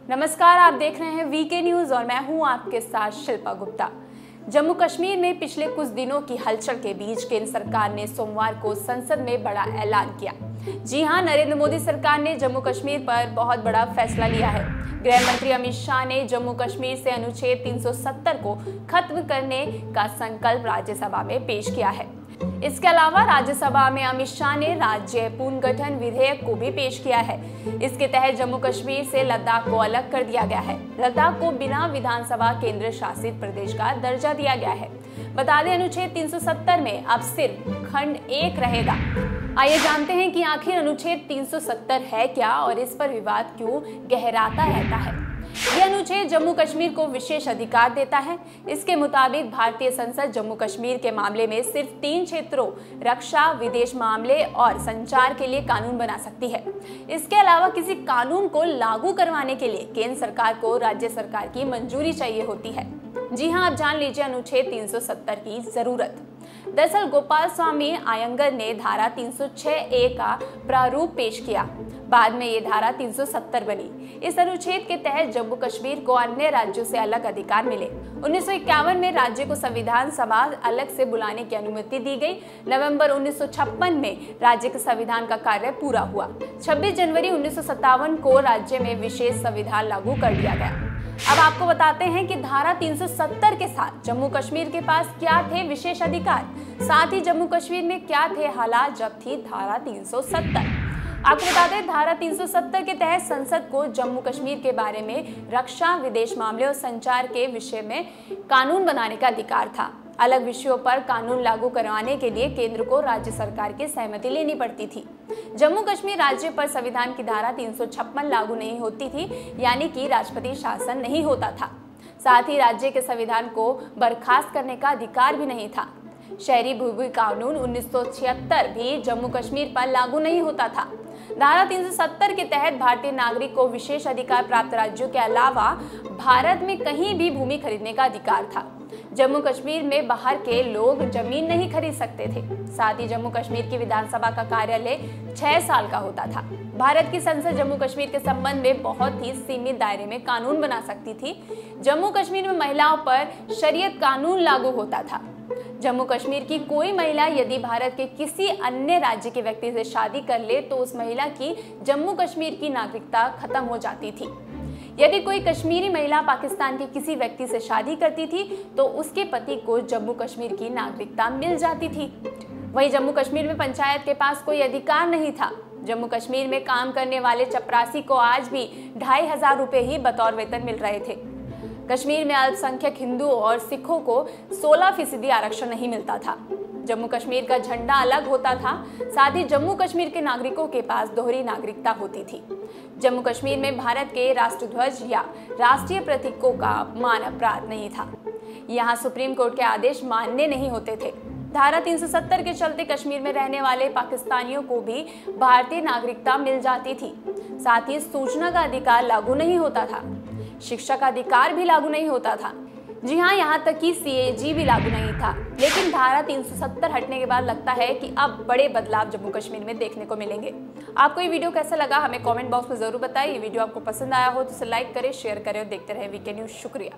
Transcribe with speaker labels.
Speaker 1: नमस्कार, आप देख रहे हैं वीके न्यूज और मैं हूं आपके साथ शिल्पा गुप्ता। जम्मू कश्मीर में पिछले कुछ दिनों की हलचल के बीच केंद्र सरकार ने सोमवार को संसद में बड़ा ऐलान किया। जी हां, नरेंद्र मोदी सरकार ने जम्मू कश्मीर पर बहुत बड़ा फैसला लिया है। गृह मंत्री अमित शाह ने जम्मू कश्मीर से अनुच्छेद 370 को खत्म करने का संकल्प राज्यसभा में पेश किया है। इसके अलावा राज्यसभा में अमित शाह ने राज्य पुनर्गठन विधेयक को भी पेश किया है। इसके तहत जम्मू कश्मीर से लद्दाख को अलग कर दिया गया है। लद्दाख को बिना विधानसभा केंद्र शासित प्रदेश का दर्जा दिया गया है। बता दें, अनुच्छेद 370 में अब सिर्फ खंड 1 रहेगा। आइए जानते हैं कि आखिर अनुच्छेद 370 है क्या और इस पर विवाद क्यों गहराता रहता है। यह अनुच्छेद जम्मू कश्मीर को विशेष अधिकार देता है। इसके मुताबिक भारतीय संसद जम्मू कश्मीर के मामले में सिर्फ 3 क्षेत्रों रक्षा, विदेश मामले और संचार के लिए कानून बना सकती है। इसके अलावा किसी कानून को लागू करवाने के लिए केंद्र सरकार को राज्य सरकार की मंजूरी चाहिए होती है। जी हां, आप जान लीजिए अनुच्छेद 370 की जरूरत। दरअसल गोपाल स्वामी आयंगर ने धारा 306A का प्रारूप पेश किया। बाद में ये धारा 370 बनी। इस अनुच्छेद के तहत जम्मू कश्मीर को अन्य राज्यों से अलग अधिकार मिले। 1951 में राज्य को संविधान सभा अलग से बुलाने की अनुमति दी गई। नवंबर 1956 में राज्य के संविधान का कार्य पूरा हुआ। 26 जनवरी 1957 को राज्य में विशेष संविधान लागू कर दिया गया। अब आपको बताते हैं कि धारा 370 के साथ जम्मू कश्मीर के पास क्या थे विशेष अधिकार, साथ ही जम्मू कश्मीर में क्या थे हालात जब थी धारा 370। आपको बता दें, धारा 370 के तहत संसद को जम्मू कश्मीर के बारे में रक्षा, विदेश मामले और संचार के विषय में कानून बनाने का अधिकार था। अलग विषयों पर कानून लागू करवाने के लिए केंद्र को राज्य सरकार की सहमति लेनी पड़ती थी। जम्मू कश्मीर राज्य पर संविधान की धारा 356 लागू नहीं होती थी, यानी कि राष्ट्रपति शासन नहीं होता था। साथ ही राज्य के संविधान को बर्खास्त करने का अधिकार भी नहीं था। शहरी भूमि कानून 1976 भी जम्मू कश्मीर पर लागू नहीं होता था। धारा 370 के तहत भारतीय नागरिक को विशेष अधिकार प्राप्त राज्यों के अलावा भारत में कहीं भी भूमि खरीदने का अधिकार था। जम्मू कश्मीर में बाहर के लोग जमीन नहीं खरीद सकते थे। साथ ही जम्मू कश्मीर की विधानसभा का कार्यालय 6 साल का होता था। भारत की संसद जम्मू कश्मीर के संबंध में बहुत ही सीमित दायरे में कानून बना सकती थी। जम्मू कश्मीर में महिलाओं पर शरीयत कानून लागू होता था। जम्मू कश्मीर की कोई महिला यदि भारत के किसी अन्य राज्य के व्यक्ति से शादी कर ले तो उस महिला की जम्मू कश्मीर की नागरिकता खत्म हो जाती थी। यदि कोई कश्मीरी महिला पाकिस्तान के किसी व्यक्ति से शादी करती थी तो उसके पति को जम्मू कश्मीर की नागरिकता मिल जाती थी। वहीं जम्मू कश्मीर में पंचायत के पास कोई अधिकार नहीं था। जम्मू कश्मीर में काम करने वाले चपरासी को आज भी 2500 रुपए ही बतौर वेतन मिल रहे थे। कश्मीर में अल्पसंख्यक हिंदुओं और सिखों को 16% आरक्षण नहीं मिलता था। जम्मू कश्मीर का झंडा अलग होता था। साथ ही जम्मू कश्मीर के नागरिकों के पास दोहरी नागरिकता होती थी। जम्मू कश्मीर में भारत के राष्ट्रध्वज या राष्ट्रीय प्रतीकों का अपमान अपराध नहीं था। यहाँ सुप्रीम कोर्ट के आदेश मान्य नहीं होते थे। धारा 370 के चलते कश्मीर में रहने वाले पाकिस्तानियों को भी भारतीय नागरिकता मिल जाती थी। साथ ही सूचना का अधिकार लागू नहीं होता था। शिक्षा का अधिकार भी लागू नहीं होता था। जी हाँ, यहाँ तक कि CAG भी लागू नहीं था। लेकिन धारा 370 हटने के बाद लगता है कि अब बड़े बदलाव जम्मू कश्मीर में देखने को मिलेंगे। आपको ये वीडियो कैसा लगा हमें कमेंट बॉक्स में जरूर बताएं। ये वीडियो आपको पसंद आया हो तो इसे लाइक करें, शेयर करें और देखते रहें वीके न्यूज। शुक्रिया।